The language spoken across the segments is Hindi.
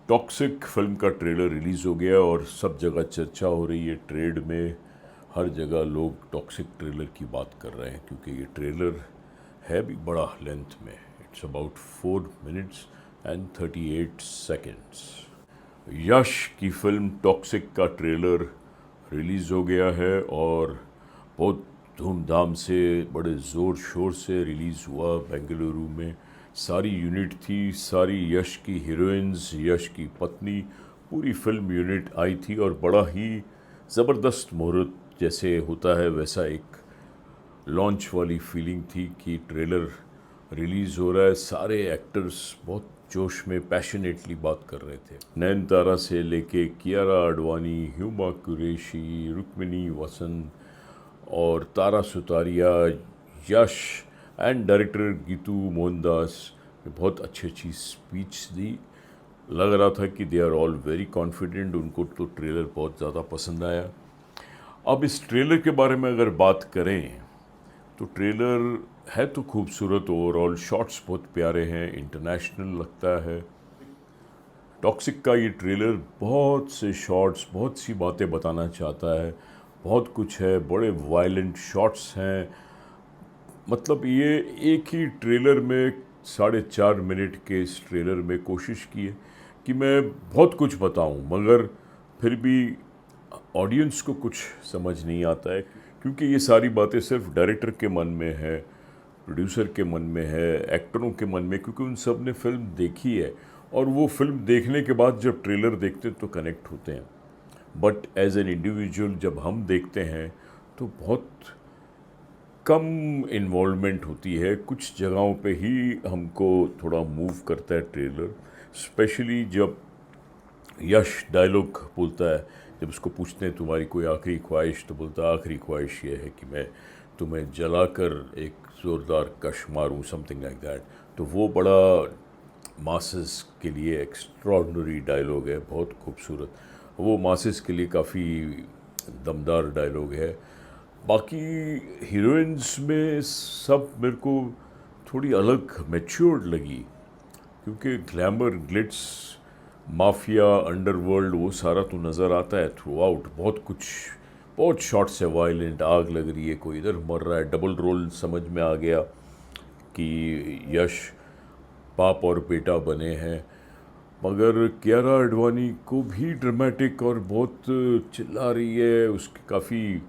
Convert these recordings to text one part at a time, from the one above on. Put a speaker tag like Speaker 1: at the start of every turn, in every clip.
Speaker 1: टॉक्सिक फिल्म का ट्रेलर रिलीज़ हो गया और सब जगह चर्चा हो रही है। ट्रेड में हर जगह लोग टॉक्सिक ट्रेलर की बात कर रहे हैं क्योंकि ये ट्रेलर है भी बड़ा लेंथ में। It's about 4 minutes and 38 seconds। यश की फिल्म टॉक्सिक का ट्रेलर रिलीज़ हो गया है और बहुत धूमधाम से बड़े ज़ोर शोर से रिलीज़ हुआ। बेंगलुरु में सारी यूनिट थी, सारी यश की हीरोइंस, यश की पत्नी, पूरी फिल्म यूनिट आई थी और बड़ा ही ज़बरदस्त मुहूर्त जैसे होता है वैसा एक लॉन्च वाली फीलिंग थी कि ट्रेलर रिलीज़ हो रहा है। सारे एक्टर्स बहुत जोश में पैशनेटली बात कर रहे थे। नयनतारा से लेके कियारा आडवाणी, हुमा कुरैशी, रुक्मिनी वसंत और तारा सुतारिया, यश एंड डायरेक्टर गीतू मोहनदास ने बहुत अच्छी अच्छी स्पीच दी। लग रहा था कि they are all very confident, उनको तो ट्रेलर बहुत ज़्यादा पसंद आया। अब इस ट्रेलर के बारे में अगर बात करें तो ट्रेलर है तो खूबसूरत, ओवरऑल शॉट्स बहुत प्यारे हैं, इंटरनेशनल लगता है। टॉक्सिक का ये ट्रेलर बहुत से शॉट्स, बहुत सी बातें बताना चाहता है, बहुत कुछ है, बड़े वायलेंट शॉट्स हैं। मतलब ये एक ही ट्रेलर में 4.5 मिनट के इस ट्रेलर में कोशिश की है कि मैं बहुत कुछ बताऊं, मगर फिर भी ऑडियंस को कुछ समझ नहीं आता है क्योंकि ये सारी बातें सिर्फ डायरेक्टर के मन में है, प्रोड्यूसर के मन में है, एक्टरों के मन में, क्योंकि उन सब ने फिल्म देखी है और वो फिल्म देखने के बाद जब ट्रेलर देखते हैं तो कनेक्ट होते हैं। बट एज एन इंडिविजुअल जब हम देखते हैं तो बहुत कम इन्वॉल्वमेंट होती है, कुछ जगहों पे ही हमको थोड़ा मूव करता है ट्रेलर। स्पेशली जब यश डायलॉग बोलता है, जब उसको पूछते हैं तुम्हारी कोई आखिरी ख्वाहिश, तो बोलता है आखिरी ख्वाहिश ये है कि मैं तुम्हें जलाकर एक ज़ोरदार कश मारूं, समथिंग लाइक दैट। तो वो बड़ा मासेस के लिए एक्स्ट्रॉर्डनरी डायलॉग है, बहुत खूबसूरत। वो मासेस के लिए काफ़ी दमदार डायलॉग है। बाकी हीरोइंस में सब मेरे को थोड़ी अलग मैच्योर्ड लगी क्योंकि ग्लैमर, ग्लिट्स, माफिया, अंडरवर्ल्ड वो सारा तो नज़र आता है थ्रू आउट। बहुत कुछ, बहुत शॉट्स है वायलेंट, आग लग रही है, कोई इधर मर रहा है, डबल रोल समझ में आ गया कि यश बाप और बेटा बने हैं। मगर कियारा आडवाणी को भी ड्रामेटिक और बहुत चिल्ला रही है, उसके काफ़ी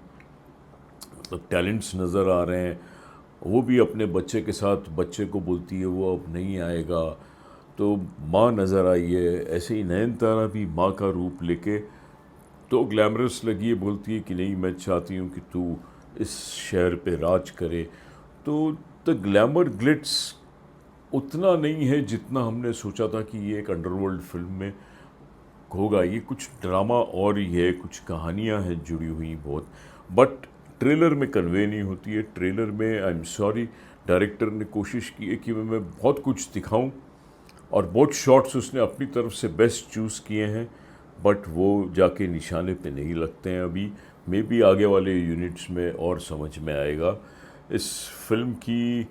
Speaker 1: मतलब टैलेंट्स नज़र आ रहे हैं। वो भी अपने बच्चे के साथ, बच्चे को बोलती है वो अब नहीं आएगा, तो माँ नज़र आई है। ऐसे ही नयनतारा भी माँ का रूप लेके तो ग्लैमरस लगी है, बोलती है कि नहीं मैं चाहती हूँ कि तू इस शहर पे राज करे। तो द ग्लैमर ग्लिट्स उतना नहीं है जितना हमने सोचा था कि ये एक अंडरवर्ल्ड फिल्म में होगा। ये कुछ ड्रामा और ही है, कुछ कहानियाँ हैं जुड़ी हुई बहुत, बट ट्रेलर में कन्वे नहीं होती है। ट्रेलर में आई एम सॉरी, डायरेक्टर ने कोशिश की है कि मैं बहुत कुछ दिखाऊं और बहुत शॉट्स उसने अपनी तरफ से बेस्ट चूज़ किए हैं, बट वो जाके निशाने पे नहीं लगते हैं अभी। मे बी आगे वाले यूनिट्स में और समझ में आएगा। इस फिल्म की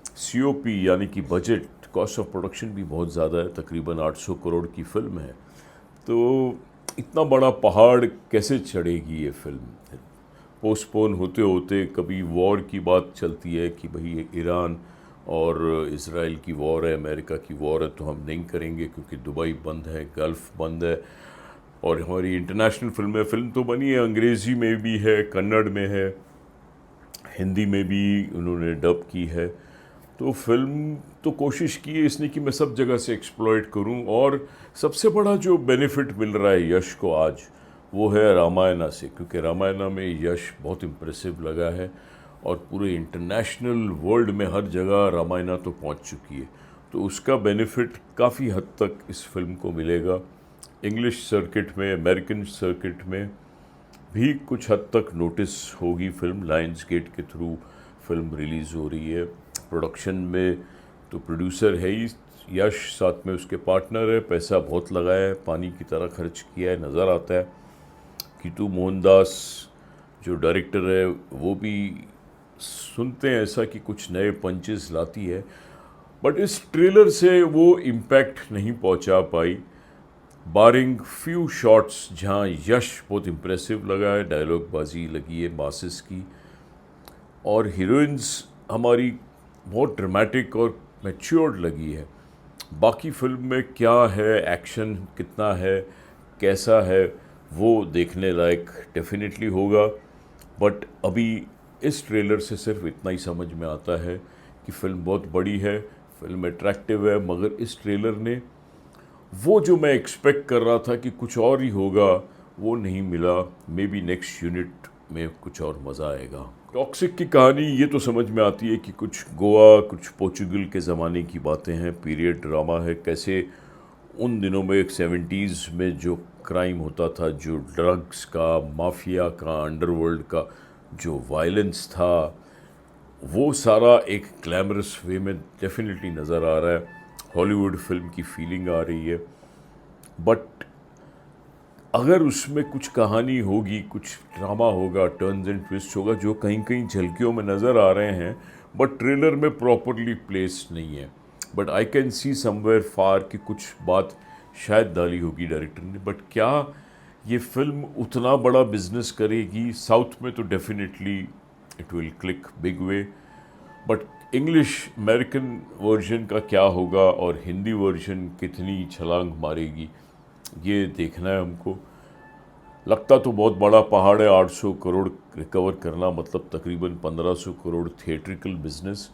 Speaker 1: सीओपी यानी कि बजट, कॉस्ट ऑफ प्रोडक्शन भी बहुत ज़्यादा है, तकरीबन 800 करोड़ की फ़िल्म है। तो इतना बड़ा पहाड़ कैसे चढ़ेगी ये फिल्म? पोस्टपोन होते होते कभी वॉर की बात चलती है कि भाई ईरान और इसराइल की वॉर है, अमेरिका की वॉर है, तो हम नहीं करेंगे क्योंकि दुबई बंद है, गल्फ़ बंद है। और हमारी इंटरनेशनल फिल्म तो बनी है, अंग्रेज़ी में भी है, कन्नड़ में है, हिंदी में भी उन्होंने डब की है। तो फिल्म तो कोशिश की है इसने कि मैं सब जगह से एक्सप्लॉइट करूं। और सबसे बड़ा जो बेनिफिट मिल रहा है यश को आज, वो है रामायणा से, क्योंकि रामायणा में यश बहुत इम्प्रेसिव लगा है और पूरे इंटरनेशनल वर्ल्ड में हर जगह रामायणा तो पहुंच चुकी है। तो उसका बेनिफिट काफ़ी हद तक इस फिल्म को मिलेगा। इंग्लिश सर्किट में, अमेरिकन सर्किट में भी कुछ हद तक नोटिस होगी फिल्म। लायंस गेट के थ्रू फिल्म रिलीज़ हो रही है। प्रोडक्शन में तो प्रोड्यूसर है ही यश, साथ में उसके पार्टनर है, पैसा बहुत लगाया है, पानी की तरह खर्च किया है, नज़र आता है। गीतू मोहनदास जो डायरेक्टर है वो भी सुनते हैं ऐसा कि कुछ नए पंचेस लाती है, बट इस ट्रेलर से वो इम्पैक्ट नहीं पहुंचा पाई। बारिंग फ्यू शॉट्स जहाँ यश बहुत इम्प्रेसिव लगा है, डायलॉग बाजी लगी है मासिस की, और हीरोइंस हमारी बहुत ड्रामेटिक और मैच्योर्ड लगी है। बाकी फिल्म में क्या है, एक्शन कितना है, कैसा है, वो देखने लायक डेफिनेटली होगा। बट अभी इस ट्रेलर से सिर्फ इतना ही समझ में आता है कि फ़िल्म बहुत बड़ी है, फिल्म अट्रैक्टिव है, मगर इस ट्रेलर ने वो जो मैं एक्सपेक्ट कर रहा था कि कुछ और ही होगा, वो नहीं मिला। मे बी नेक्स्ट यूनिट में कुछ और मज़ा आएगा। टॉक्सिक की कहानी ये तो समझ में आती है कि कुछ गोवा, कुछ पोर्चुगल के ज़माने की बातें हैं, पीरियड ड्रामा है, कैसे उन दिनों में एक 70s में जो क्राइम होता था, जो ड्रग्स का, माफिया का, अंडरवर्ल्ड का जो वायलेंस था, वो सारा एक ग्लैमरस वे में डेफिनेटली नज़र आ रहा है। हॉलीवुड फिल्म की फीलिंग आ रही है। बट अगर उसमें कुछ कहानी होगी, कुछ ड्रामा होगा, टर्न्स एंड ट्विस्ट होगा, जो कहीं कहीं झलकियों में नज़र आ रहे हैं बट ट्रेलर में प्रॉपरली प्लेस नहीं है। But I can see somewhere far कि कुछ बात शायद डाली होगी डायरेक्टर ने। बट क्या ये फिल्म उतना बड़ा बिजनेस करेगी? साउथ में तो definitely it will click big way, but English American version का क्या होगा और हिंदी वर्जन कितनी छलांग मारेगी, ये देखना है हमको। लगता तो बहुत बड़ा पहाड़ है, 800 करोड़ रिकवर करना मतलब तकरीबन 1500 करोड़ थिएट्रिकल बिजनेस।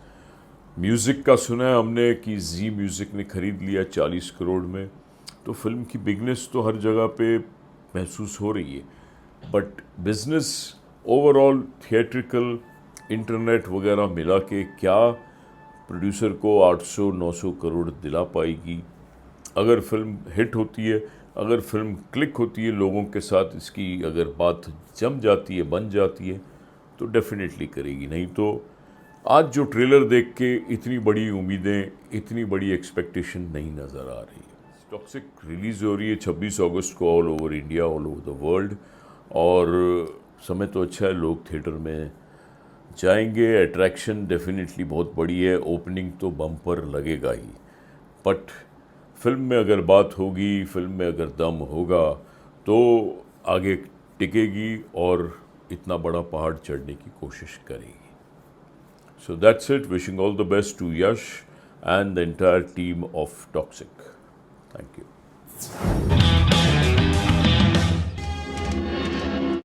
Speaker 1: म्यूज़िक का सुना है हमने कि जी म्यूज़िक ने ख़रीद लिया 40 करोड़ में, तो फिल्म की बिगनेस तो हर जगह पे महसूस हो रही है। But business overall theatrical, internet वगैरह मिला के क्या प्रोड्यूसर को 800-900 करोड़ दिला पाएगी? अगर फिल्म हिट होती है, अगर फिल्म क्लिक होती है लोगों के साथ, इसकी अगर बात जम जाती है, बन जाती है, तो डेफिनेटली करेगी। नहीं तो आज जो ट्रेलर देख के इतनी बड़ी उम्मीदें, इतनी बड़ी एक्सपेक्टेशन नहीं नज़र आ रही है। टॉक्सिक रिलीज़ हो रही है 26 अगस्त को all over India, all over the world, और समय तो अच्छा है, लोग थिएटर में जाएंगे। अट्रैक्शन डेफिनेटली बहुत बड़ी है, ओपनिंग तो बम्पर लगेगा ही। बट फिल्म में अगर बात होगी, फिल्म में अगर दम होगा, तो आगे टिकेगी और इतना बड़ा पहाड़ चढ़ने की कोशिश करेगी। So that's it. Wishing all the best to Yash and the entire team of Toxic. Thank you.